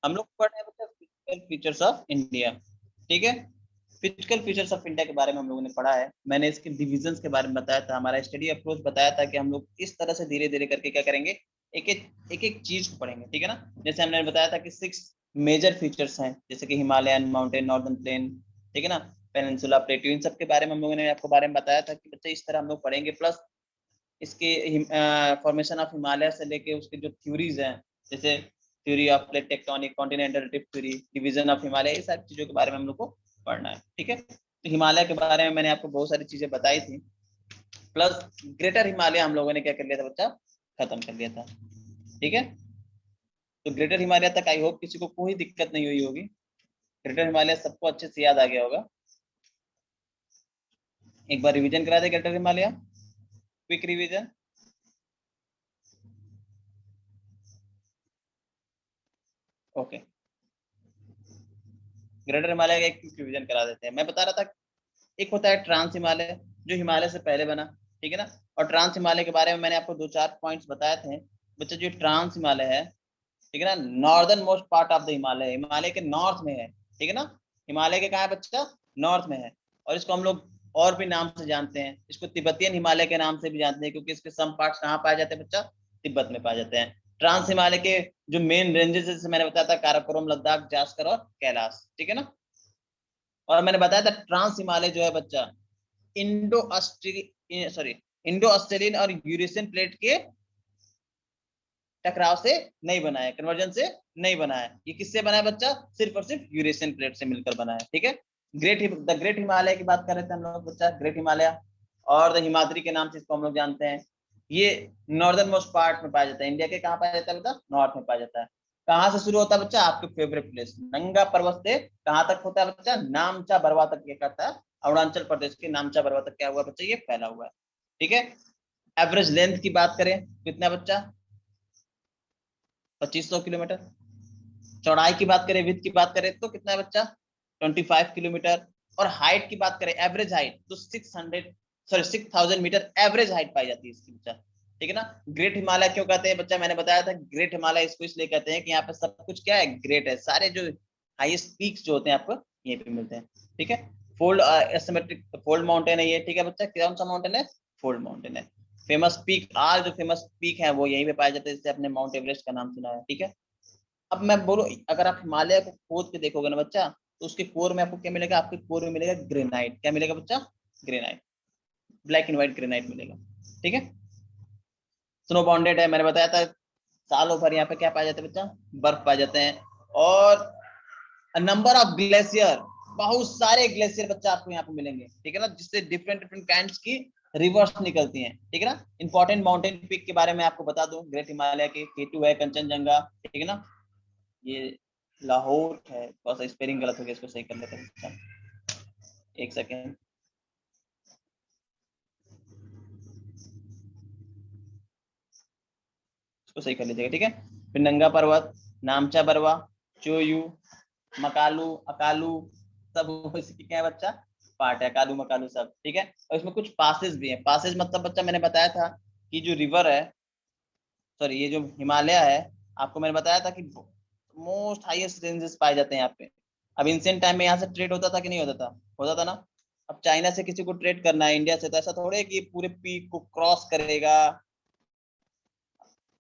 हम लोग पढ़ रहे हैं बच्चा फिजिकल फीचर्स ऑफ इंडिया। ठीक है, फिजिकल फीचर्स ऑफ इंडिया के बारे में हम लोगों ने पढ़ा है। मैंने इसके डिविजन्स के बारे में बताया था, हमारा स्टडी अप्रोच बताया था कि हम लोग इस तरह से धीरे धीरे करके क्या करेंगे, एक एक चीज को पढ़ेंगे। ठीक है ना, जैसे हमने बताया था कि 6 मेजर फीचर्स हैं, जैसे कि हिमालयन, माउंटेन, नॉर्दर्न प्लेन, ठीक है ना, पेनिनसुला, प्लेट्यू, इन सब के बारे में हम लोगों ने आपको बारे में बताया था कि बच्चे इस तरह हम लोग पढ़ेंगे। प्लस इसके फॉर्मेशन ऑफ हिमालय से लेके उसके जो थ्योरीज हैं, जैसे theory of plate tectonic, continental drift theory, division of Himalaya, ये सारी चीजों के बारे में हम लोग को पढ़ना है। ठीक है, तो हिमालय के बारे में मैंने आपको बहुत सारी चीजें बताई थी। प्लस ग्रेटर हिमालय हम लोगों ने क्या कर लिया था बच्चा, खत्म कर लिया था। ठीक है, तो ग्रेटर हिमालय तक आई होप किसी को कोई दिक्कत नहीं हुई होगी। ग्रेटर हिमालय सबको अच्छे से याद आ गया होगा। एक बार रिवीजन करा दे greater Himalaya, quick revision. Okay, greater Himalaya का एक क्विक रिवीजन करा देते हैं। मैं बता रहा था एक होता है ट्रांस हिमालय, जो हिमालय से पहले बना। ठीक है ना, और ट्रांस हिमालय के बारे में मैंने आपको 2-4 पॉइंट्स बताए थे बच्चे। जो ट्रांस हिमालय है, ठीक है ना, northern most part of the Himalaya, Himalaya के नॉर्थ में है। ठीक है ना, हिमालय के कहाँ है बच्चा, नॉर्थ में है। और इसको हम लोग और भी नाम से जानते हैं, इसको तिब्बतियन हिमालय के नाम से भी जानते हैं, क्योंकि इसके सम पार्ट्स कहाँ पाए जाते हैं बच्चा, तिब्बत में पाए जाते हैं। ट्रांस हिमालय के जो मेन रेंजेस, जैसे मैंने बताया था, काराकोरम, लद्दाख, जास्कर और कैलाश। ठीक है ना, और मैंने बताया था ट्रांस हिमालय जो है बच्चा, Indo Australian, sorry, Indo Australian और यूरेशियन प्लेट के टकराव से नहीं बना है, कन्वर्जन से नहीं बना है। ये किससे बना है बच्चा, सिर्फ और सिर्फ यूरेशियन प्लेट से मिलकर बना है। ठीक है, द ग्रेट हिमालय की बात कर रहे थे हम लोग बच्चा, ग्रेट हिमालय और द हिमाद्री के नाम से इसको हम लोग जानते हैं। ये नॉर्दर्न मोस्ट पार्ट में पाया जाता है, इंडिया के कहाँ पाया जाता है बता, नॉर्थ में पाया जाता है। कहाँ से शुरू होता है बच्चा, आपके फेवरेट प्लेस नंगा पर्वत से कहाँ तक होता है बच्चा, नामचा बरवा तक ये करता है। अरुणाचल प्रदेश के नामचा बरवा तक क्या हुआ बच्चा, ये फैला हुआ है। ठीक है, एवरेज लेंथ की बात करें कितना बच्चा, 2500 किलोमीटर। चौड़ाई की बात करें, विड्थ की बात करें तो कितना है बच्चा, 25 किलोमीटर। और हाइट की बात करें, एवरेज हाइट तो 6000 मीटर एवरेज हाइट पाई जाती है इसकी बच्चा। ठीक है ना, ग्रेट हिमालय क्यों कहते हैं बच्चा, मैंने बताया था ग्रेट हिमालय इसको इसलिए कहते हैं कि यहाँ पे सब कुछ क्या है, ग्रेट है। सारे जो हाईएस्ट पीक्स जो होते हैं आपको यहीं पे मिलते हैं। ठीक है, फोल्ड एसिमेट्रिक फोल्ड माउंटेन है ये। ठीक है बच्चा, कौन सा माउंटेन है, फोल्ड माउंटेन है। फेमस पीक, आज जो फेमस पीक है वो यहीं पे पाए जाते हैं, जिससे आपने माउंट एवरेस्ट का नाम सुना है। ठीक है, अब मैं बोलूं, अगर आप हिमालय को खोद के देखोगे ना बच्चा, तो उसके कोर में आपको क्या मिलेगा, आपके कोर में मिलेगा ग्रेनाइट। क्या मिलेगा बच्चा, granite, black and white granite मिलेगा। ठीक है, स्नो बाउंडेड है, मैंने बताया था सालों भर यहाँ पे क्या पाया जाता है बच्चा, बर्फ पाए जाते हैं। और नंबर ऑफ ग्लेशियर, बहुत सारे ग्लेशियर बच्चा आपको यहाँ पे मिलेंगे। ठीक है ना, जिससे डिफरेंट डिफरेंट काइंड्स की रिवर्स निकलती हैं। ठीक है ना, इंपॉर्टेंट माउंटेन पीक के बारे में आपको बता दूं, ग्रेट हिमालय के केटू है, कंचनजंगा, ठीक है ना, ये लाहौर है, थोड़ा सा स्पेलिंग गलत हो गया, इसको सही कर लेते हैं। एक सेकेंड, इसको सही कर लीजिएगा। ठीक है, फिर नंगा पर्वत, नामचा बरवा, चोयू, मकालू, अकालू, सब इसकी क्या है बच्चा, पार्ट है, अकालू मकालू सब। ठीक है, और इसमें कुछ पासेस भी हैं। पासेस मतलब बच्चा मैंने बताया था कि जो रिवर है, सॉरी, ये जो हिमालय है, आपको मैंने बताया था कि मोस्ट हाईएस्ट रेंजेस पाए जाते हैं यहाँ पे। अब इंसेंट टाइम में यहाँ से ट्रेड होता था कि नहीं होता था, होता था ना। अब चाइना से किसी को ट्रेड करना है इंडिया से, तो ऐसा थोड़े कि पूरे पीक को क्रॉस करेगा।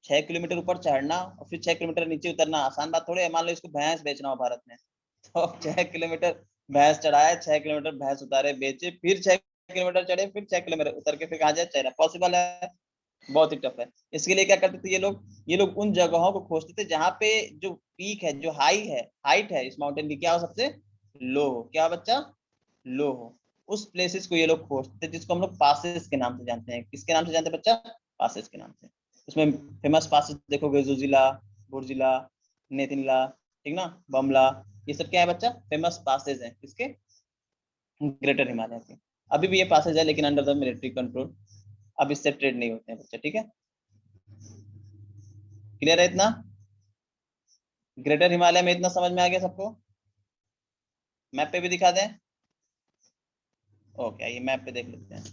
6 किलोमीटर ऊपर चढ़ना और फिर 6 किलोमीटर नीचे उतरना आसान बात थोड़ी है। मान लो इसको भैंस बेचना हो भारत में, तो 6 किलोमीटर भैंस चढ़ाए, 6 किलोमीटर भैंस उतारे बेचे, फिर 6 किलोमीटर चढ़े, फिर 6 किलोमीटर उतर के फिर कहा जाए चाइना, पॉसिबल है, बहुत ही टफ है। इसके लिए क्या करते थे ये लोग उन जगहों को खोजते थे जहाँ पे जो पीक है, जो हाइट है इस माउंटेन की, क्या हो, सबसे लो हो, क्या बच्चा, लो हो। उस प्लेसेस को ये लोग खोजते थे, जिसको हम लोग पासेस के नाम से जानते हैं। किसके नाम से जानते हैं बच्चा, पासेस के नाम से। उसमें फेमस पासेस देखोगे, जुजिला, बुर्जिला, नेतिनला, ठीक ना, बमला, ये सब क्या है बच्चा, फेमस पासेस हैं किसके, ग्रेटर हिमालय के। अभी भी ये पासेज है, लेकिन अंडर द मिलिट्री कंट्रोल, अब इससे ट्रेड नहीं होते हैं बच्चे। ठीक है, क्लियर है इतना, ग्रेटर हिमालय में इतना समझ में आ गया सबको। मैप पे भी दिखा दें, ओके, ये मैप पे देख लेते हैं।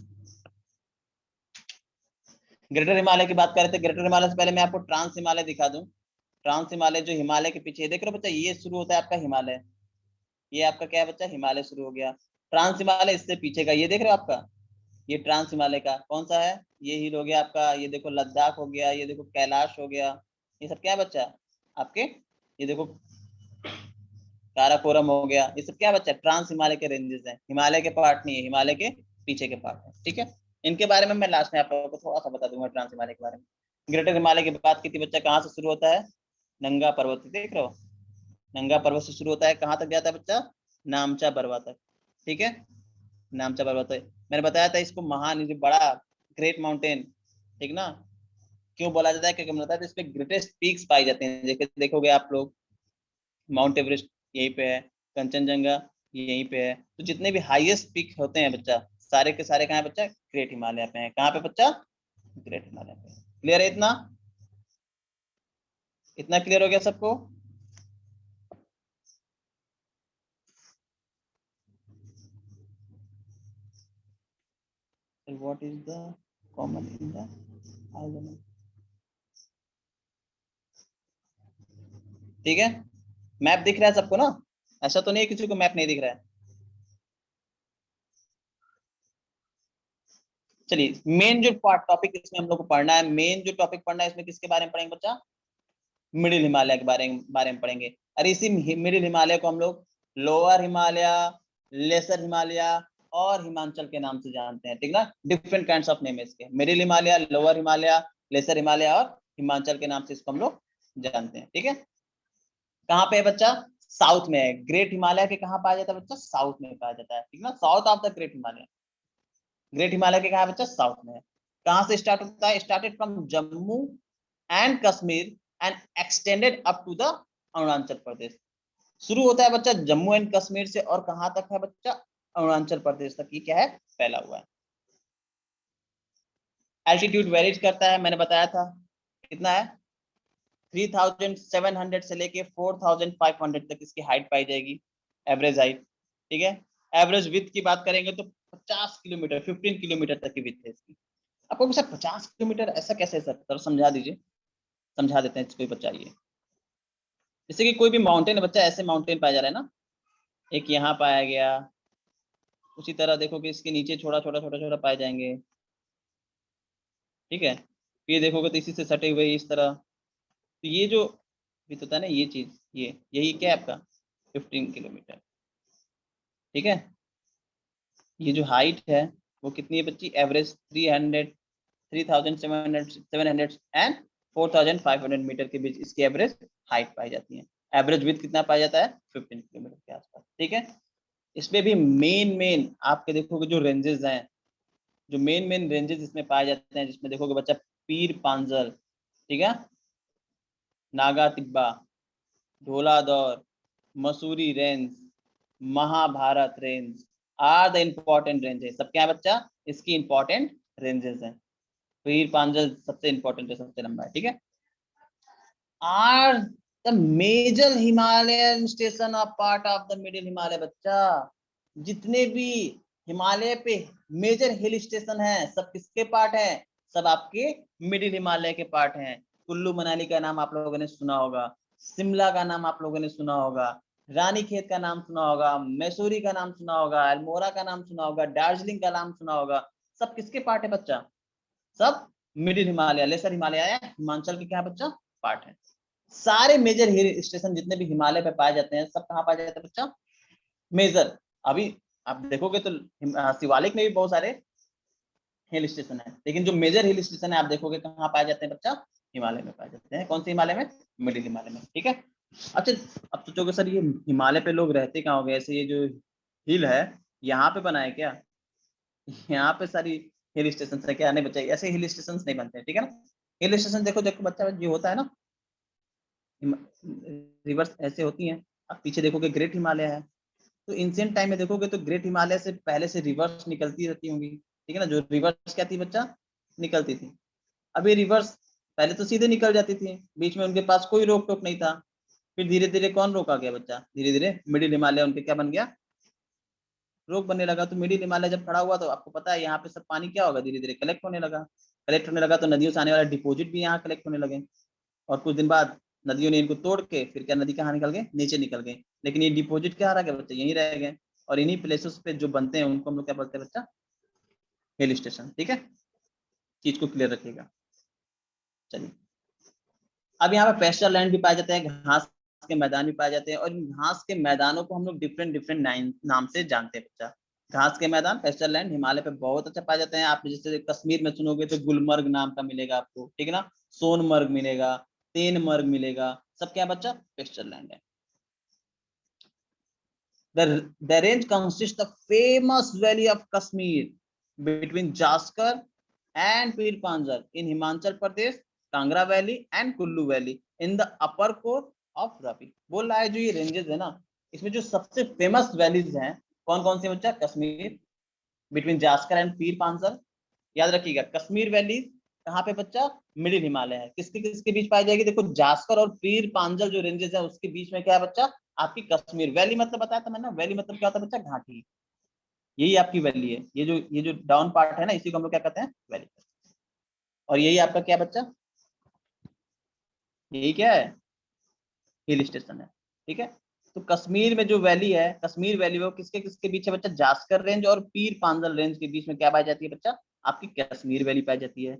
ग्रेटर हिमालय की बात कर रहे थे, ग्रेटर हिमालय से पहले मैं आपको ट्रांस हिमालय दिखा दूं। ट्रांस हिमालय जो हिमालय के पीछे देख रहे हो बच्चा, ये शुरू होता है आपका हिमालय, ये आपका क्या है बच्चा, हिमालय शुरू हो गया। ट्रांस हिमालय इससे पीछे का, ये देख रहे हो आपका, ये ट्रांस हिमालय का कौन सा है, ये हिल हो गया आपका, ये देखो लद्दाख हो गया, ये देखो कैलाश हो गया, ये सब क्या है बच्चा आपके, ये देखो काराकोरम हो गया, ये सब क्या बच्चा ट्रांस हिमालय के रेंजेस हैं, हिमालय के पार्ट नहीं है, हिमालय के पीछे के पार्ट है। ठीक है, इनके बारे में मैं लास्ट में आप लोगों को थोड़ा सा बता दूंगा ट्रांस हिमालय के बारे में। ग्रेटर हिमालय की बात की थी बच्चा, कहाँ से शुरू होता है, नंगा पर्वत, देख रहे हो, नंगा पर्वत से शुरू होता है, कहाँ तक जाता है बच्चा, नामचा बरवा तक। ठीक है, नामचा पर्वत है, मैंने बताया था इसको महान, जो बड़ा ग्रेट माउंटेन, ठीक ना, क्यों बोला जाता है, क्योंकि मैंने बताया था इस पे ग्रेटेस्ट पीक्स पाई जाते हैं, जैसे देखोगे आप लोग, माउंट एवरेस्ट यहीं पे है, कंचनजंगा यहीं पे है, तो जितने भी हाईएस्ट पीक होते हैं बच्चा, सारे के सारे कहाँ है बच्चा, ग्रेट हिमालय पे है। कहाँ पे बच्चा, ग्रेट हिमालय पे। क्लियर है इतना, इतना क्लियर हो गया सबको। What is the common in the island, ठीक है, मैप दिख रहा है सबको ना, ऐसा तो नहीं है किसी को मैप नहीं दिख रहा है। चलिए, मेन जो टॉपिक इसमें हम लोग को पढ़ना है, मेन जो टॉपिक पढ़ना है इसमें किसके बारे में पढ़ेंगे बच्चा, मिडिल हिमालय के बारे में पढ़ेंगे। और इसी मिडिल हिमालय को हम लोग लोअर हिमालय, लेसर हिमालय और हिमाचल के नाम से जानते हैं, ठीक ना, डिफरेंट काइंड्स ऑफ नेम है इसके, middle Himalaya, lower Himalaya, lesser Himalaya और हिमाचल के नाम से इसको हम लोग जानते हैं। ठीक है, कहाँ पे है बच्चा, साउथ में है, ग्रेट हिमालय के कहाँ पाया जाता है बच्चा, साउथ में पाया जाता है, ठीक ना, south of the great Himalaya, great Himalaya के कहाँ बच्चा, साउथ में है। कहाँ से स्टार्ट होता है, started from Jammu and Kashmir and extended up to the Arunachal Pradesh. शुरू होता है बच्चा जम्मू एंड कश्मीर से, और कहां तक है बच्चा, अरुणाचल प्रदेश तक, ये क्या है, फैला हुआ है। एल्टीट्यूड वेरीज करता है, मैंने बताया था कितना है, 3700 से लेके 4500 तक इसकी हाइट पाई जाएगी, एवरेज हाइट। ठीक है, एवरेज विथ की बात करेंगे तो 50 किलोमीटर, 15 किलोमीटर तक की विथ है इसकी। आपको सर 50 किलोमीटर ऐसा कैसे है सर, समझा दीजिए, समझा देते हैं कोई बच्चा, ये जैसे कि कोई भी माउंटेन है बच्चा, ऐसे माउंटेन पाया जा रहा है ना, एक यहाँ पाया गया, उसी तरह देखो कि इसके नीचे छोटा छोटा छोटा छोटा पाए जाएंगे। ठीक है, ये देखोगे तो इसी से सटे हुए इस तरह, तो ये जो भी होता है ना, ये चीज, ये यही क्या है आपका 15 किलोमीटर। ठीक है, ये जो हाइट है वो कितनी है बच्ची, एवरेज 3700 एंड 4500 मीटर के बीच इसकी एवरेज हाइट पाई जाती है। एवरेज विथ कितना पाया जाता है, 15 किलोमीटर के आसपास। ठीक है, इसमें भी मेन मेन आपके देखोगे जो रेंजेस हैं, जो मेन मेन रेंजेस इसमें पाए जाते हैं, जिसमें देखोगे बच्चा पीर पांजल, ठीक है, Naga Tibba, Dhauladhar, Mussoorie range, Mahabharat range are the important ranges. सब क्या है बच्चा, इसकी इंपॉर्टेंट रेंजेस हैं। पीर पांजल सबसे इंपॉर्टेंट है, सबसे लंबा है। ठीक है, are the major Himalayan station of part of the middle Himalaya बच्चा, जितने भी हिमालय पे मेजर हिल स्टेशन हैं सब किसके पार्ट हैं, सब आपके मिडिल हिमालय के पार्ट हैं। कुल्लू मनाली का नाम आप लोगों ने सुना होगा, शिमला का नाम आप लोगों ने सुना होगा, रानीखेत का नाम सुना होगा, मैसूरी का नाम सुना होगा, अल्मोड़ा का नाम सुना होगा, दार्जिलिंग का नाम सुना होगा, सब किसके पार्ट है बच्चा, सब मिडिल हिमालय, लेसर हिमालय हिमाचल के क्या है बच्चा, पार्ट है। सारे मेजर हिल स्टेशन जितने भी हिमालय पे पाए जाते हैं, सब कहाँ पाए जाते हैं बच्चा, मेजर। अभी आप देखोगे तो शिवालिक में भी बहुत सारे हिल स्टेशन है, लेकिन जो मेजर हिल स्टेशन है आप देखोगे कहाँ पाए जाते हैं बच्चा, हिमालय में पाए जाते हैं। कौन से हिमालय में, मिडिल हिमालय में। ठीक है, अच्छा, अब सोचोगे सर ये हिमालय पे लोग रहते कहाँ होंगे, ऐसे ये जो हिल है यहाँ पे बना है क्या, यहाँ पे सारी हिल स्टेशन है क्या, नहीं बच्चा ऐसे हिल स्टेशन नहीं बनते। ठीक है ना, हिल स्टेशन देखो देखो बच्चा जो होता है ना, रिवर्स ऐसे होती हैं। आप पीछे देखोगे ग्रेट हिमालय है, तो इंसियंट टाइम में देखोगे तो ग्रेट हिमालय से पहले से रिवर्स निकलती रहती होंगी। ठीक है ना, जो रिवर्स क्या थी बच्चा, निकलती थी। अभी रिवर्स पहले तो सीधे निकल जाती थी, बीच में उनके पास कोई रोक टोक नहीं था, फिर धीरे धीरे कौन रोका गया बच्चा, धीरे धीरे मिडिल हिमालय उनके क्या बन गया, रोक बनने लगा। तो मिडिल हिमालय जब खड़ा हुआ तो आपको पता है यहाँ पे सब पानी क्या होगा, धीरे धीरे कलेक्ट होने लगा, कलेक्ट होने लगा तो नदियों से आने वाला डिपोजिट भी यहाँ कलेक्ट होने लगे, और कुछ दिन बाद नदियों ने इनको तोड़ के फिर क्या नदी कहाँ निकल गए, नीचे निकल गए, लेकिन ये डिपॉजिट क्या रह गए बच्चा, यहीं रह गए। और इन्हीं प्लेसेस पे जो बनते हैं उनको हम लोग क्या बोलते हैं बच्चा, हिल स्टेशन। ठीक है, चीज को क्लियर रखिएगा। चलिए, अब यहाँ पे पेस्चर लैंड भी पाए जाते हैं, घास के मैदान भी पाए जाते हैं, और इन घास के मैदानों को हम लोग डिफरेंट डिफरेंट नाम से जानते हैं बच्चा। घास के मैदान, पेस्चर लैंड हिमालय पे बहुत अच्छा पाए जाते हैं। आप जैसे कश्मीर में सुनोगे तो गुलमर्ग नाम का मिलेगा आपको, ठीक है ना, सोनमर्ग मिलेगा, तेनमर्ग मिलेगा, सब क्या बच्चा, पेस्चर लैंड है। The range consists of famous valley of Kashmir between Jaskar and Pir Panjal in Himachal Pradesh, Kangra Valley and Kullu Valley in the upper core of Ravi। बोल रहा है जो ये रेंजेस है ना, इसमें जो सबसे फेमस वैलीज हैं कौन कौन सी बच्चा, कश्मीर, बिटवीन जास्कर एंड पीर पांजल। याद रखिएगा कश्मीर वैली कहाँ पे बच्चा, मिडिल हिमालय है। किसके किसके बीच पाई जाएगी, देखो जास्कर और पीर पांजल जो रेंजेस है उसके बीच में क्या है बच्चा, आपकी कश्मीर वैली। मतलब बताया था मैंने, वैली मतलब क्या होता है बच्चा, घाटी, यही आपकी वैली है। ये जो डाउन पार्ट है ना, इसी को हम लोग क्या कहते हैं, वैली। और यही आपका क्या बच्चा, यही क्या है, हिल स्टेशन है। ठीक है, तो कश्मीर में जो वैली है, कश्मीर वैली वो किसके किसके बीच है बच्चा, जास्कर रेंज और पीर पांजल रेंज के बीच में क्या पाई जाती है बच्चा, आपकी कश्मीर वैली पाई जाती है।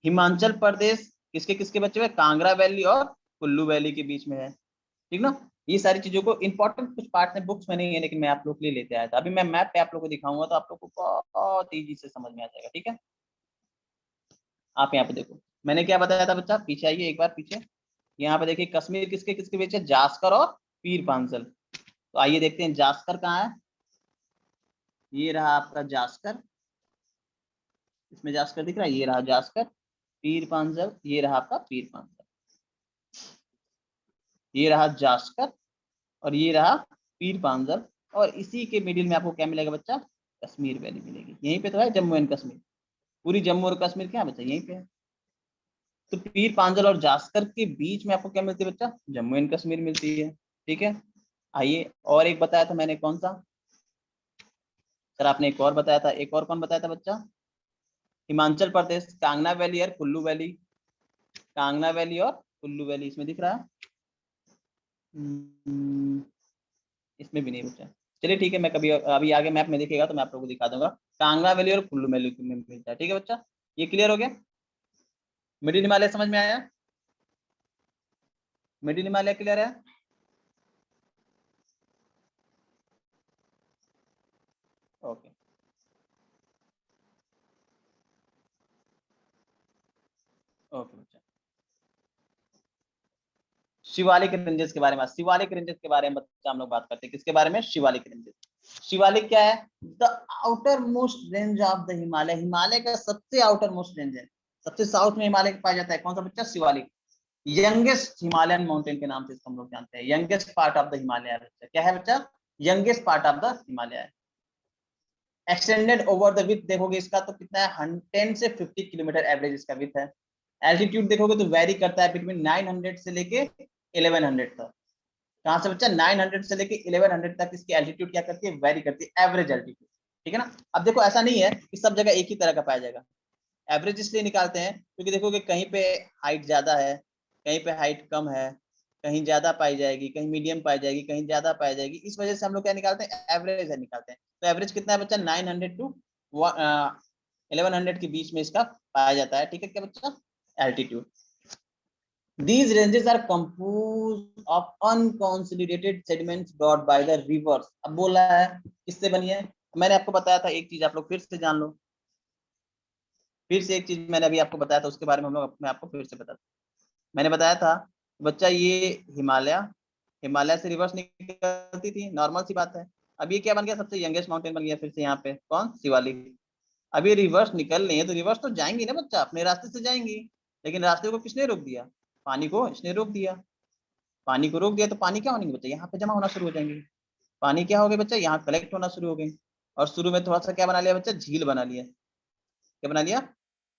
हिमाचल प्रदेश किसके किसके बच्चे हुए, कांगड़ा वैली और कुल्लू वैली के बीच में है। ठीक ना, ये सारी चीजों को इंपॉर्टेंट कुछ पार्ट में बुक्स में नहीं है, लेकिन मैं आप लोग के लिए लेते आया था। अभी मैं मैप पे आप लोग को दिखाऊंगा तो आप लोग को बहुत इजी से समझ में आ जाएगा। ठीक है, आप यहाँ पे देखो मैंने क्या बताया था बच्चा, पीछे आइए एक बार पीछे। यहाँ पे देखिए कश्मीर किसके किसके बीच है, जास्कर और पीर पांजल। तो आइए देखते हैं जास्कर कहाँ है। ये रहा आपका जास्कर, इसमें जास्कर दिख रहा है, ये रहा जास्कर। पीर पांजल, ये रहा आपका पीर पांजल, ये रहा जास्कर और ये रहा पीर पांजल। और इसी के मिडिल में आपको क्या मिलेगा बच्चा, कश्मीर वैली मिलेगी। यहीं पे तो है जम्मू एंड कश्मीर, पूरी जम्मू और कश्मीर क्या बच्चा, यहीं पे है। तो पीर पांजल और जास्कर के बीच में आपको क्या मिलती है बच्चा, जम्मू एंड कश्मीर मिलती है। ठीक है, आइए और एक बताया था मैंने, कौन सा सर, आपने एक और बताया था, एक और कौन बताया था बच्चा, हिमाचल प्रदेश, कांगना वैली और कुल्लू वैली। कांगना वैली और कुल्लू वैली इसमें दिख रहा है, इसमें भी नहीं बच्चा। चलिए ठीक है, मैं कभी अभी आगे मैप में दिखेगा तो मैं आप लोगों को दिखा दूंगा। कांगड़ा वैली और कुल्लू वैली में मिलता है। ठीक है बच्चा, ये क्लियर हो गया। मिडिल हिमालय समझ में आया, मिडिल हिमालय क्लियर है। ओके, ओके बच्चा, शिवालिक रेंजेस के बारे में, शिवालिक रेंजेस के बारे में बच्चा हम लोग बात करते हैं। किसके बारे में, शिवालिक रेंजेस। शिवालिक क्या है, the outer most range of the Himalaya, Himalaya का सबसे आउटर मोस्ट रेंज है, सबसे साउथ में हिमालय पाया जाता है। कौन सा बच्चा, शिवालिक। यंगेस्ट हिमालयन माउंटेन के नाम से इसको हम लोग जानते हैं, youngest part of the Himalaya बच्चा। क्या है बच्चा, youngest part of the Himalaya. Extended over the with देखोगे इसका तो कितना है, 10 से 50 किलोमीटर एवरेज इसका विथ है। एल्टीट्यूड देखोगे तो वेरी करता है बिटवीन 900 से लेके 1100 तक। कहां से बच्चा, 900 से लेके 1100 तक इसकी एल्टीट्यूड क्या करती है, वेरी करती है, एवरेज एल्टीट्यूड। ठीक है ना, अब देखो ऐसा नहीं है कि सब जगह एक ही तरह का पाया जाएगा। एवरेज इसलिए निकालते हैं क्योंकि देखोगे कहीं पे हाइट ज्यादा है, कहीं पे हाइट कम है, कहीं ज्यादा पाई जाएगी, कहीं मीडियम पाई जाएगी, कहीं ज्यादा पाई जाएगी। इस वजह से हम लोग क्या निकालते हैं, एवरेज है निकालते हैं। तो एवरेज कितना है बच्चा, 900 टू 1100 के बीच में इसका पाया जाता है। ठीक है क्या बच्चा, altitude. These ranges are composed of unconsolidated sediments brought by the rivers। अब बोला है किससे बनी है, मैंने आपको बताया था एक चीज, आप लोग फिर से जान लो। फिर से एक चीज मैंने अभी आपको बताया था, उसके बारे में हम लोग, मैं आपको फिर से बता, मैंने बताया था बच्चा, ये हिमालय, हिमालय से रिवर्स निकलती थी, नॉर्मल सी बात है। अब ये क्या बन गया, सबसे यंगेस्ट माउंटेन बन गया फिर से यहाँ पे, कौन, शिवालिक। अब ये रिवर्स निकल रही है तो रिवर्स तो जाएंगी ना बच्चा, अपने रास्ते से जाएंगी। लेकिन रास्ते को किसने रोक दिया, पानी को इसने रोक दिया। पानी को रोक दिया तो पानी क्या होने बच्चा, यहाँ पे जमा होना शुरू हो जाएंगे। पानी क्या हो गया बच्चा, यहाँ कलेक्ट होना शुरू हो गई। और शुरू में थोड़ा सा क्या बना लिया बच्चा, झील बना लिया। क्या बना लिया,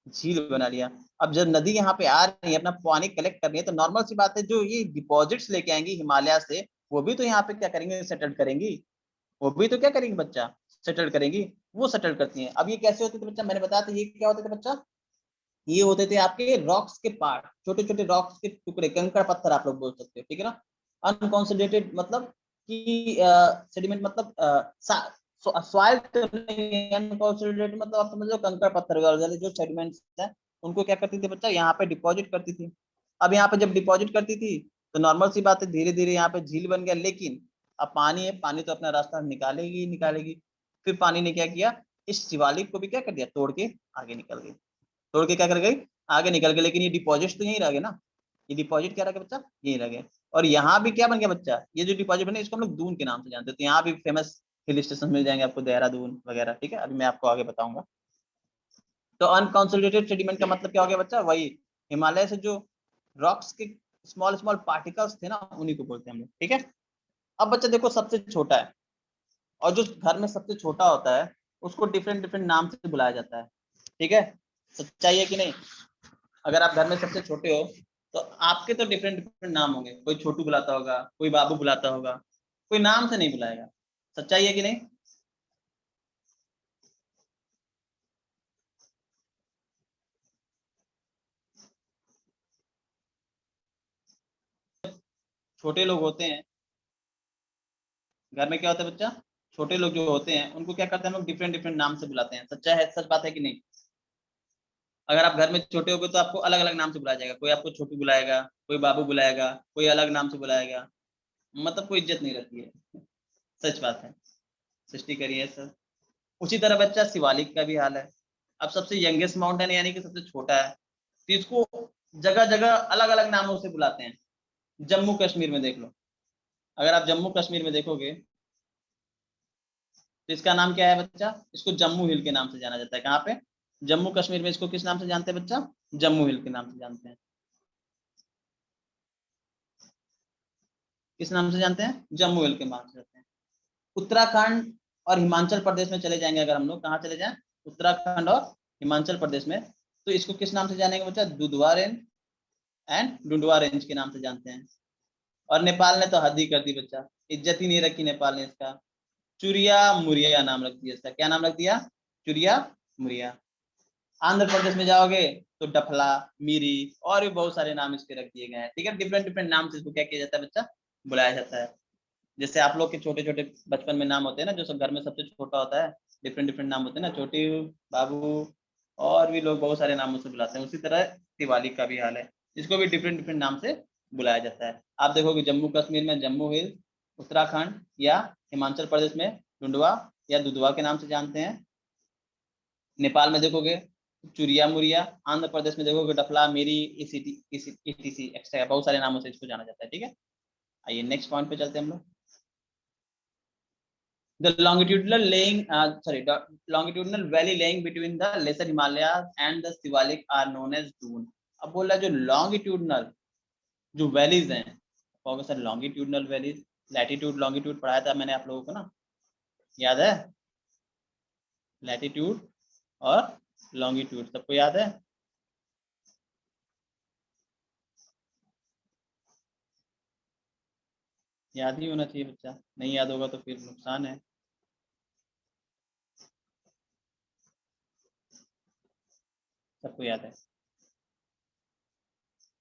झील बना लिया। अब जब नदी यहाँ पे आ रही है, अपना पानी कलेक्ट कर रही है, तो नॉर्मल सी बात है, जो ये डिपॉजिट्स लेके आएंगी हिमालय से, वो भी तो यहाँ पे क्या करेंगे, सेटल करेंगी। वो भी तो क्या करेंगी बच्चा, सेटल करेंगी। वो सेटल करती हैं। अब ये कैसे होते थे बच्चा, मैंने बताया था ये क्या होते थे बच्चा, ये होते थे आपके रॉक्स के पार्ट, छोटे छोटे रॉक्स के टुकड़े, कंकड़ पत्थर आप लोग बोल सकते हो, ठीक है ना। अनकॉन्सोलिडेटेड मतलब कि सेडिमेंट मतलब सॉइल तो नहीं, अनकॉन्सोलिडेटेड मतलब आप समझ लो कंकड़ पत्थर वगैरह जो सेडिमेंट्स है उनको क्या करती थी बच्चा, यहाँ पे डिपॉजिट करती थी। अब यहाँ पे जब डिपॉजिट करती थी तो नॉर्मल सी बात है, धीरे धीरे यहाँ पे झील बन गया, लेकिन अब पानी है, पानी तो अपना रास्ता निकालेगी ही निकालेगी। फिर पानी ने क्या किया, इस शिवालिक को भी क्या कर दिया, तोड़ के आगे निकल गई, तोड़ के क्या कर गई, आगे निकल गए। लेकिन ये डिपॉजिट तो यहीं रह गए ना, ये डिपॉजिट क्या रह गया बच्चा, यहीं रह गए। और यहाँ भी क्या बन गया बच्चा, ये जो डिपॉजिट बने इसको हम लोग दून के नाम से जानते हैं। तो यहाँ भी फेमस हिल स्टेशन मिल जाएंगे आपको, देहरादून वगैरह, ठीक है, अभी मैं आपको आगे बताऊंगा। तो अनकॉन्सोलिडेटेड सेडिमेंट का मतलब क्या हो गया बच्चा, वही हिमालय से जो रॉक्स के स्मॉल स्मॉल पार्टिकल्स थे ना, उन्हीं को बोलते हैं हम लोग, ठीक है। अब बच्चा देखो सबसे छोटा है, और जो घर में सबसे छोटा होता है उसको डिफरेंट डिफरेंट नाम से बुलाया जाता है, ठीक है। सच्चाई है कि नहीं, अगर आप घर में सबसे छोटे हो तो आपके तो डिफरेंट डिफरेंट नाम होंगे, कोई छोटू बुलाता होगा, कोई बाबू बुलाता होगा, कोई नाम से नहीं बुलाएगा। सच्चाई है कि नहीं। छोटे लोग होते हैं घर में, क्या होता है बच्चा, छोटे लोग जो होते हैं उनको क्या करते हैं हम लोग, डिफरेंट डिफरेंट नाम से बुलाते हैं। सच्चा है, सच बात है कि नहीं। अगर आप घर में छोटे हो गए तो आपको अलग अलग नाम से बुलाया जाएगा, कोई आपको छोटू बुलाएगा, कोई बाबू बुलाएगा, कोई अलग नाम से बुलाएगा, मतलब कोई इज्जत नहीं रहती है। सच बात है, सृष्टि करिए सर। उसी तरह बच्चा शिवालिक का भी हाल है। अब सबसे यंगेस्ट माउंटेन यानी कि सबसे छोटा है, तो इसको जगह जगह अलग अलग नामों से बुलाते हैं। जम्मू कश्मीर में देख लो, अगर आप जम्मू कश्मीर में देखोगे तो इसका नाम क्या है बच्चा, इसको जम्मू हिल के नाम से जाना जाता है। कहाँ पे, जम्मू कश्मीर में इसको किस नाम से जानते हैं बच्चा, जम्मू हिल के नाम से जानते हैं। किस नाम से जानते हैं, जम्मू हिल के नाम से जानते हैं। उत्तराखंड और हिमाचल प्रदेश में चले जाएंगे अगर हम लोग, कहाँ चले जाएं, उत्तराखंड और हिमाचल प्रदेश में, तो इसको किस नाम से जानेंगे बच्चा, Dudhwa range and Dundwa range के नाम से जानते हैं। और नेपाल ने तो हद ही कर दी बच्चा, इज्जत ही नहीं रखी नेपाल ने, इसका चुरिया मुरिया नाम रख दिया। इसका क्या नाम रख दिया, चुरिया मुरिया। आंध्र प्रदेश में जाओगे तो डफला, मीरी, और भी बहुत सारे नाम इसके रख दिए गए हैं, ठीक है। डिफरेंट डिफरेंट नाम से इसको क्या किया जाता है बच्चा, बुलाया जाता है। जैसे आप लोग के छोटे छोटे बचपन में नाम होते हैं ना, जो सब घर में सबसे छोटा होता है, डिफरेंट डिफरेंट नाम होते हैं ना, छोटी, बाबू, और भी लोग बहुत सारे नामों से बुलाते हैं। उसी तरह दिवाली का भी हाल है, इसको भी डिफरेंट डिफरेंट नाम से बुलाया जाता है। आप देखोगे जम्मू कश्मीर में जम्मू हिल, उत्तराखंड या हिमाचल प्रदेश में डुंडवा या दुधवा के नाम से जानते हैं। नेपाल में देखोगे चुरिया मुरिया, आंध्र प्रदेश में देखोगे डफला, मेरी, ईटीसी एक्स्ट्रा, बहुत सारे नामों से इसको जाना जाता है, ठीक है। आइए नेक्स्ट पॉइंट पे चलते हैं हम लोग। The longitudinal laying, the longitudinal valley laying between the lesser Himalayas and the Shivalik are known as Dune. अब बोल रहा है जो लॉन्गिट्यूडनल जो वैलीज हैं, होगा sir longitudinal valleys, latitude longitude पढ़ाया था मैंने आप लोगों को ना, याद है, लैटिट्यूड और लॉन्गिट्यूड सबको याद है। याद ही होना चाहिए बच्चा, नहीं याद होगा तो फिर नुकसान है। सबको याद है।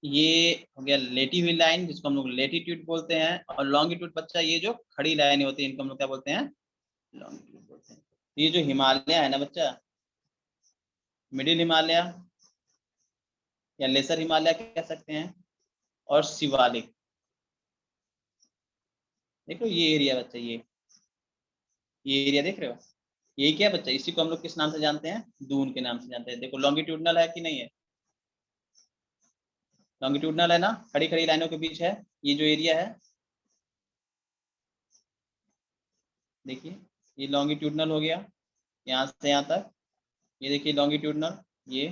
ये हो गया लेटी हुई लाइन, जिसको हम लोग लेटीट्यूड बोलते हैं। और लॉन्गिट्यूड बच्चा ये जो खड़ी लाइनें होती हैं, इनको हम लोग क्या बोलते हैं, लॉन्गिट्यूड बोलते हैं। ये जो हिमालय है ना बच्चा, मिडिल हिमालय या लेसर हिमालय कह सकते हैं, और शिवालिक, देखो ये एरिया बच्चा, ये एरिया देख रहे हो, यही क्या बच्चा, इसी को हम लोग किस नाम से जानते हैं, दून के नाम से जानते हैं। देखो लॉन्गिट्यूडनल है कि नहीं है, लॉन्गिट्यूडनल है ना, खड़ी खड़ी लाइनों के बीच है ये जो एरिया है, देखिए ये लॉन्गिट्यूडनल हो गया, यहाँ से यहाँ तक, ये देखिए लॉन्गिट्यूडनल, ये,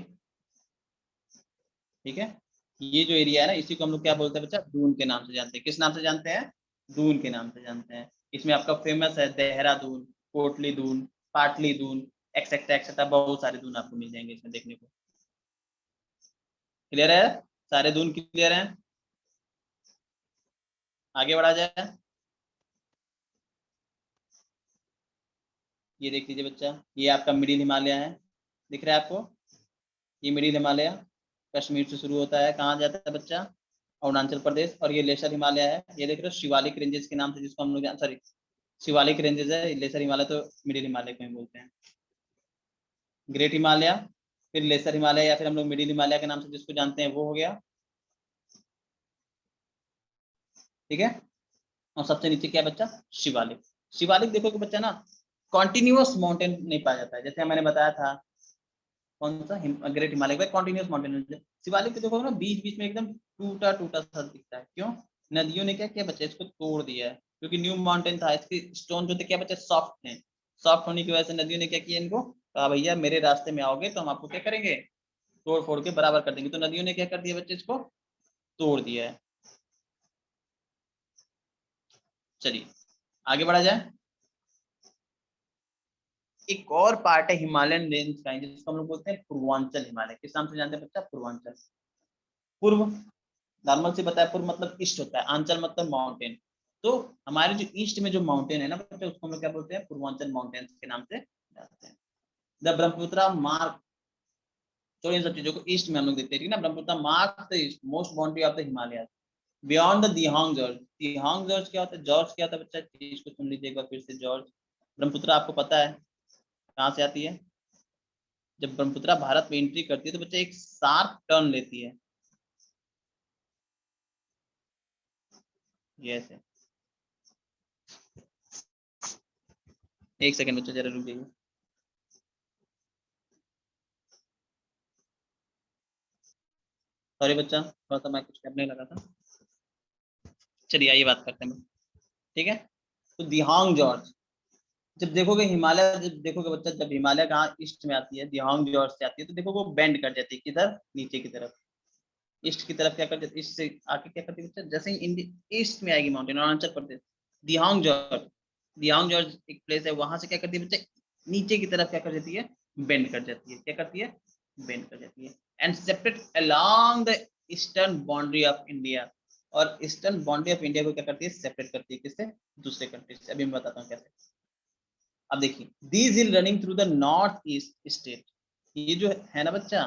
ठीक है। ये जो एरिया है ना, इसी को हम लोग क्या बोलते हैं बच्चा, दून के नाम से जानते हैं। किस नाम से जानते हैं, दून के नाम से जानते हैं। इसमें आपका फेमस है देहरादून, कोटली दून, पाटली दून, एक्सेट्रा एक्सेट्रा, बहुत सारे दून आपको मिल जाएंगे इसमें देखने को। क्लियर है, सारे दून क्लियर हैं, आगे बढ़ा जाए। ये देख लीजिए बच्चा, ये आपका मिडिल हिमालय है, दिख रहा है आपको, ये मिडिल हिमालय कश्मीर से शुरू होता है, कहाँ जाता है बच्चा, अरुणाचल प्रदेश। और ये लेसर हिमालय है, ये देख रहे हो शिवालिक रेंजेस के नाम से जिसको हम लोग, सॉरी शिवालिक रेंजेस है, लेसर हिमालय तो मिडिल हिमालय को ही बोलते हैं। ग्रेट हिमालय, फिर लेसर हिमालय या फिर हम लोग मिडिल हिमालय के नाम से जिसको जानते हैं वो हो गया, ठीक है। और सबसे नीचे क्या है बच्चा, शिवालिक। शिवालिक देखो कि बच्चा ना कॉन्टिन्यूअस माउंटेन नहीं पाया जाता है, जैसे मैंने बताया था कौन सा ग्रेट हिमालय का कॉन्टिन्यूअस माउंटेन। शिवालिक देखो ना बीच बीच में एकदम टूटा टूटा सा दिखता है, क्यों, नदियों ने क्या किया बच्चा, इसको तोड़ दिया है, क्योंकि न्यू माउंटेन था, इसके स्टोन जो थे क्या बच्चा, सॉफ्ट थे। सॉफ्ट होने की वजह से नदियों ने क्या किया, इनको कहा भैया मेरे रास्ते में आओगे तो हम आपको क्या करेंगे, तोड़ फोड़ के बराबर कर देंगे। तो नदियों ने क्या कर दिया बच्चे, इसको तोड़ दिया है। चलिए आगे बढ़ा जाए। एक और पार्ट है हिमालयन रेंज का जिसको हम लोग बोलते हैं पूर्वांचल हिमालय। किस नाम से जानते हैं बच्चा, पूर्वांचल। पूर्व नॉर्मल से बताया, पूर्व मतलब ईस्ट होता है, आंचल मतलब माउंटेन। तो हमारे जो ईस्ट में जो माउंटेन है ना बच्चा, उसको हम लोग क्या बोलते हैं, पूर्वांचल माउंटेन्स के नाम से जानते हैं। द ब्रह्मपुत्र मार्क, तो इन सब चीजों को ईस्ट में हम लोग देखते हैं, ठीक है ना। Brahmaputra mark the east most boundary of the Himalaya beyond the Dihang George. Dihang George क्या होता है, जॉर्ज क्या होता है बच्चा, चीज को सुन लीजिए एक बार फिर से। जॉर्ज, ब्रह्मपुत्र आपको पता है कहाँ से आती है, जब ब्रह्मपुत्र भारत में एंट्री करती है तो बच्चा एक शार्प टर्न लेती है, ये ऐसे। एक सेकंड बच्चा जरा रुक जाइए। सॉरी बच्चा, थोड़ा सा मैं कुछ करने लगा था। चलिए आइए बात करते हैं, ठीक है। तो दिहांग जॉर्ज, जब देखोगे हिमालय, जब देखोगे बच्चा, जब हिमालय कहाँ ईस्ट में आती है, दिहांग जॉर्ज से आती है, तो देखो वो बेंड कर जाती है, किधर, नीचे की तरफ, ईस्ट की तरफ क्या कर जाती है, ईस्ट से आके क्या करती है बच्चा, जैसे ही इंडिया ईस्ट में आएगी माउंटेन, अरुणाचल प्रदेश, दिहांग जॉर्ज, दिहांग जॉर्ज एक प्लेस है, वहां से क्या करती है बच्चा, नीचे की तरफ क्या कर जाती है, बेंड कर जाती है, क्या करती है, बेंड कर जाती है, and separate along the eastern boundary of India. और ईस्टर्न बाउंड्री ऑफ इंडिया को क्या करती है, सेपरेट करती है, किससे, दूसरे कंट्री से। अभी मैं बताता हूँ कैसे। अब देखिए, these hill running through the north east state, ये जो है ना बच्चा,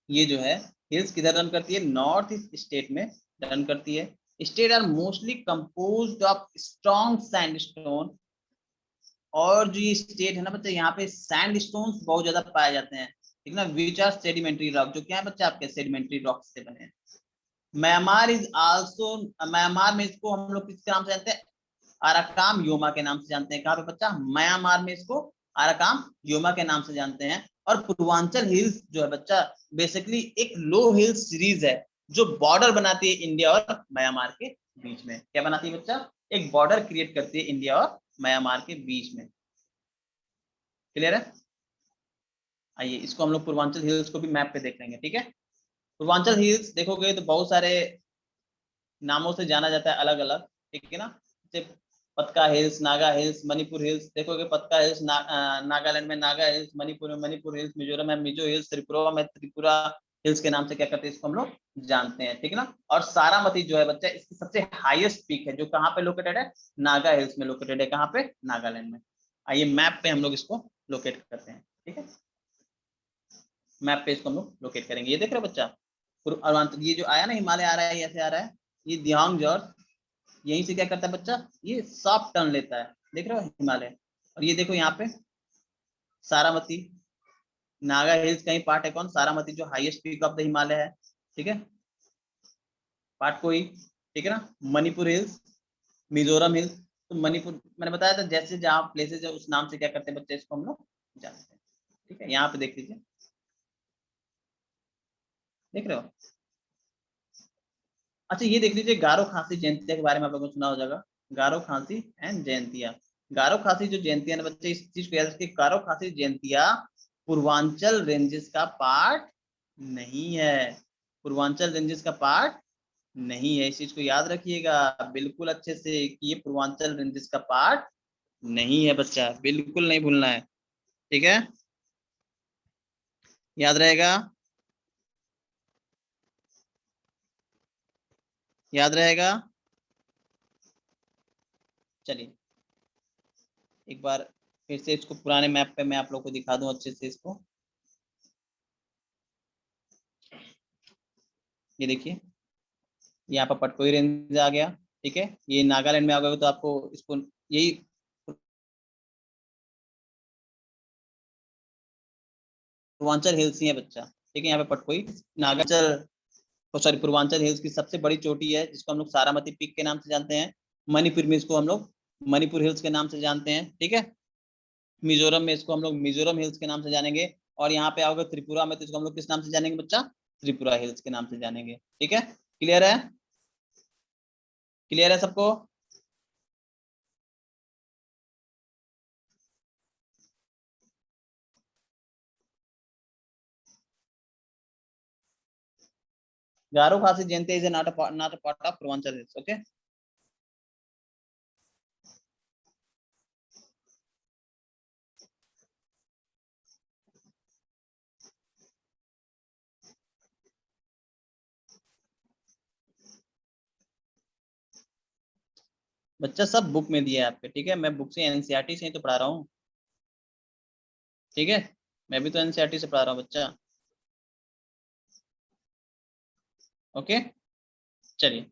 ये जो है हिल्स किधर रन करती है, नॉर्थ ईस्ट स्टेट में रन करती है। State are mostly composed of strong sandstone, और जो ये स्टेट है ना बच्चा, यहाँ पे सैंडस्टोन्स बहुत ज्यादा पाए जाते हैं, ठीक ना, विच आर सेडिमेंट्री रॉक, जो क्या है बच्चा, आपके सेडिमेंट्री रॉक से बने हैं। म्यांमार इज आल्सो, म्यांमार में इसको हम लोग किस नाम से जानते हैं, अराकाम योमा के नाम से जानते हैं। कहाँ पे बच्चा, म्यांमार में इसको अराकाम योमा के नाम से जानते हैं। और पूर्वांचल हिल्स जो है बच्चा, बेसिकली एक लो हिल सीरीज है, जो बॉर्डर बनाती है इंडिया और म्यांमार के बीच में। क्या बनाती है बच्चा, एक बॉर्डर क्रिएट करती है इंडिया और म्यांमार के बीच में। क्लियर है। आइए इसको हम लोग पूर्वांचल हिल्स को भी मैप पे देख लेंगे, ठीक है। पूर्वांचल हिल्स देखोगे तो बहुत सारे नामों से जाना जाता है, अलग अलग, ठीक है ना। जैसे Patkai hills, Naga hills, Manipur hills, देखोगे पतका हिल्स नागालैंड में नागा हिल्स, मणिपुर में मणिपुर हिल्स, मिजोरम में मिजो हिल्स, त्रिपुरा में त्रिपुरा हिल्स के नाम से क्या करते हैं, इसको हम लोग जानते हैं, ठीक है ना। और सारामती जो है बच्चा, इसकी सबसे हाईएस्ट पीक है, जो कहाँ पे लोकेटेड है, नागा हिल्स में लोकेटेड है, कहाँ पे, नागालैंड में। आइए मैप पे हम लोग इसको लोकेट करते हैं, ठीक है। मैप पे इसको हम लोग लोकेट करेंगे। ये देख रहे हो बच्चा, ये जो आया ना हिमालय आ रहा है, ऐसे आ रहा है, ये दिहांग जॉर्ज, यहीं से क्या करता है बच्चा, ये सॉफ्ट टर्न लेता है, देख रहे हो हिमालय। और ये देखो यहाँ पे सारामती, नागा हिल्स कहीं पार्ट है, कौन, सारामती जो highest peak of the Himalaya है, ठीक है, पार्ट कोई, ठीक है ना। Manipur hills, Mizoram hills. तो मणिपुर मैंने बताया था, जैसे जहाँ प्लेसेस है उस नाम से क्या करते हैं बच्चे, इसको हम लोग जानते हैं, ठीक है। यहाँ पे देख लीजिए, देख रहे हो। अच्छा ये देख लीजिए, गारो खासी जयंतिया के बारे में आप लोगों को सुना हो जाएगा, गारो खासी एंड जयंतिया। गारो खासी जो जयंतिया ना बच्चे, इस चीज को याद रखिए, गारो खासी जयंतिया पूर्वांचल रेंजेस का पार्ट नहीं है, पूर्वांचल रेंजेस का पार्ट नहीं है, इस चीज को याद रखिएगा बिल्कुल अच्छे से, कि ये पूर्वांचल रेंजेस का पार्ट नहीं है बच्चा, बिल्कुल नहीं भूलना है, ठीक है, याद रहेगा, याद रहेगा। चलिए एक बार फिर से इसको पुराने मैप पे मैं आप लोग को दिखा दूं अच्छे से इसको। ये देखिए यहाँ पर पटकोई रेंज आ गया, ठीक है। ये नागालैंड में आ गया, तो आपको इसको यही पूर्वांचल हिल्स ही है बच्चा, ठीक है। यहाँ पे पटकोई नागाचल, सॉरी पूर्वांचल हिल्स की सबसे बड़ी चोटी है, जिसको हम लोग सारामती पीक के नाम से जानते हैं। मणिपुर में इसको हम लोग मणिपुर हिल्स के नाम से जानते हैं, ठीक है। मिजोरम में इसको हम लोग मिजोरम हिल्स के नाम से जानेंगे। और यहाँ पे आओगे त्रिपुरा में, तो इसको हम लोग किस नाम से जानेंगे बच्चा? त्रिपुरा हिल्स के नाम से जानेंगे, ठीक है। क्लियर है? क्लियर है सबको? Garo Khasi Jaintia is not a part of Purvanchal hills, okay. बच्चा सब बुक में दिया है आपके, ठीक है। मैं बुक से एनसीईआरटी से ही तो पढ़ा रहा हूँ, ठीक है। मैं भी तो एनसीईआरटी से पढ़ा रहा हूँ बच्चा, ओके। चलिए,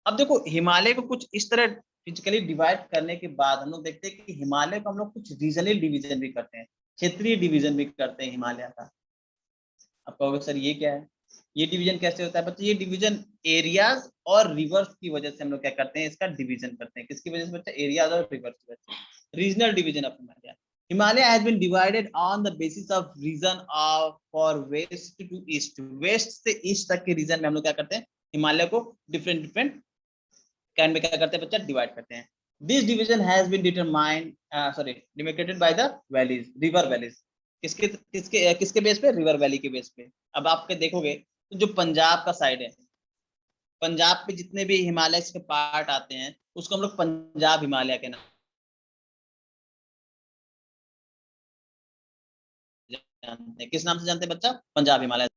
अब देखो हिमालय को कुछ इस तरह फिजिकली डिवाइड करने के बाद हम लोग देखते हैं कि हिमालय को हम लोग कुछ रीजनल डिवीजन भी करते हैं, क्षेत्रीय डिवीजन भी करते हैं हिमालय का। आप कहोगे सर ये क्या है, ये डिवीजन कैसे होता है बच्चे? ये डिवीजन एरियाज और रिवर्स की वजह से हम लोग क्या करते हैं, इसका डिवीजन करते हैं। किसकी वजह से बच्चा? एरियाज और रिवर्स की वजह से। Regional division of Himalaya, Himalaya has been divided on the basis of region of far west to east, west से ईस्ट तक के रीजन में हम लोग क्या करते हैं, हिमालय को डिफरेंट डिफरेंट कैन में क्या करते हैं बच्चा? डिवाइड करते हैं। This division has been determined sorry demarcated by the valleys, river valleys. किसके किसके किसके बेस पे? रिवर वैली के बेस पे। अब आप देखोगे तो जो पंजाब का साइड है, पंजाब पे जितने भी हिमालय के पार्ट आते हैं, उसको हम लोग पंजाब हिमालय के नाम से जानते हैं। किस नाम से जानते हैं बच्चा? पंजाब हिमालय।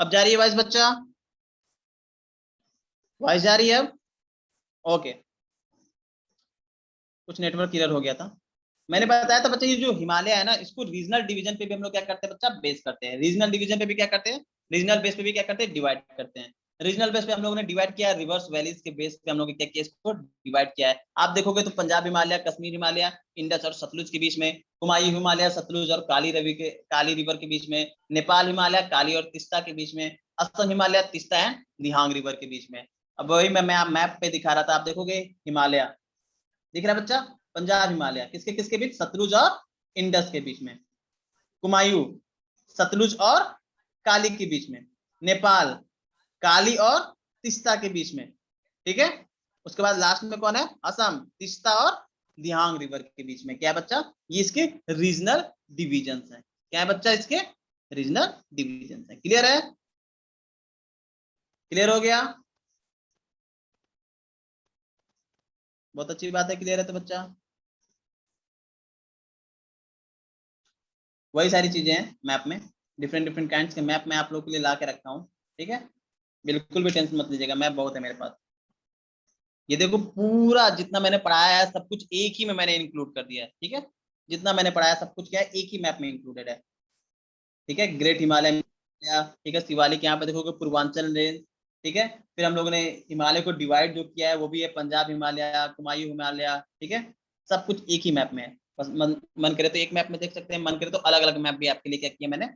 अब जा रही है वॉइस बच्चा, वॉइस जा रही है अब? ओके, कुछ नेटवर्क क्लियर हो गया था। मैंने बताया था बच्चा ये जो हिमालय है ना, इसको रीजनल डिवीजन पे भी हम लोग क्या करते हैं बच्चा, बेस करते हैं। रीजनल डिवीजन पे भी क्या करते हैं, रीजनल बेस पे भी क्या करते हैं, डिवाइड करते हैं। रीजनल बेस पे हम लोगों ने डिवाइड किया, रिवर्स वैलीज के बेस पे हम लोग क्या किया, इसको डिवाइड किया है। आप देखोगे तो पंजाब हिमालय, कश्मीर हिमालय, इंडस और सतलुज के बीच में, कुमायूं हिमालय सतलुज और काली रिवर के बीच में, नेपाल हिमालय काली और तिस्ता के बीच में, Assam Himalaya Teesta and Dihang river के बीच में। अब वही मैं मैप पे दिखा रहा था, आप देखोगे हिमालय दिख रहा है बच्चा, पंजाब हिमालय किसके किसके बीच, सतलुज और इंडस के बीच में, कुमायूं सतलुज और काली के बीच में, नेपाल काली और तिस्ता के बीच में, ठीक है। उसके बाद लास्ट में कौन है, असम तिस्ता और दिहांग रिवर के बीच में। क्या है बच्चा, ये इसके रीजनल डिविजन्स हैं। क्या है बच्चा, इसके रीजनल डिविजन्स हैं। क्लियर है, क्लियर हो गया, बहुत अच्छी बात है, क्लियर है तो बच्चा। वही सारी चीजें हैं मैप में, डिफरेंट डिफरेंट काइंड्स के मैप मैं आप लोग के लिए ला के रखा हूँ, ठीक है। बिल्कुल भी टेंशन मत लीजिएगा, मैप बहुत है मेरे पास। ये देखो पूरा जितना मैंने पढ़ाया है सब कुछ एक ही में मैंने इंक्लूड कर दिया है, ठीक है। जितना मैंने पढ़ाया सब कुछ क्या है, एक ही मैप में इंक्लूडेड है, ठीक है। ग्रेट हिमालय, ठीक है, शिवालिक यहाँ पे देखोगे, पूर्वांचल रेंज, ठीक है। फिर हम लोगों ने हिमालय को डिवाइड जो किया है वो भी है पंजाब हिमालय, कुमायूं हिमालय, ठीक है। सब कुछ एक ही मैप में है। बस मन करे तो एक मैप में देख सकते हैं, मन करे तो अलग अलग मैप भी आपके लिए क्या किया मैंने